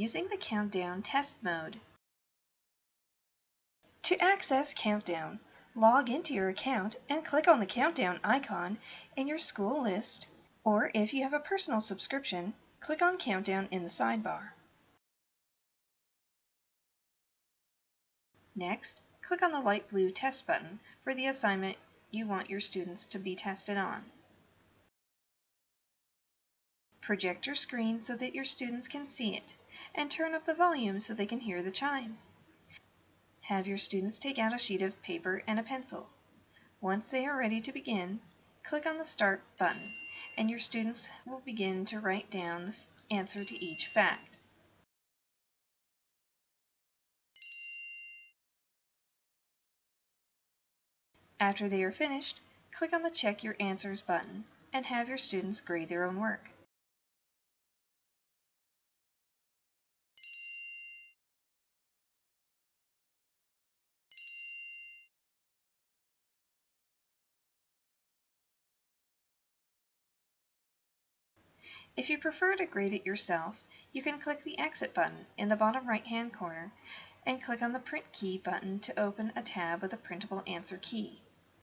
using the Countdown test mode. To access Countdown, log into your account and click on the Countdown icon in your school list, or if you have a personal subscription, click on Countdown in the sidebar. Next, click on the light blue Test button for the assignment you want your students to be tested on. Project your screen so that your students can see it, and turn up the volume so they can hear the chime. Have your students take out a sheet of paper and a pencil. Once they are ready to begin, click on the Start button, and your students will begin to write down the answer to each fact. After they are finished, click on the Check Your Answers button and have your students grade their own work. If you prefer to grade it yourself, you can click the Exit button in the bottom right-hand corner and click on the Print Key button to open a tab with a printable answer key.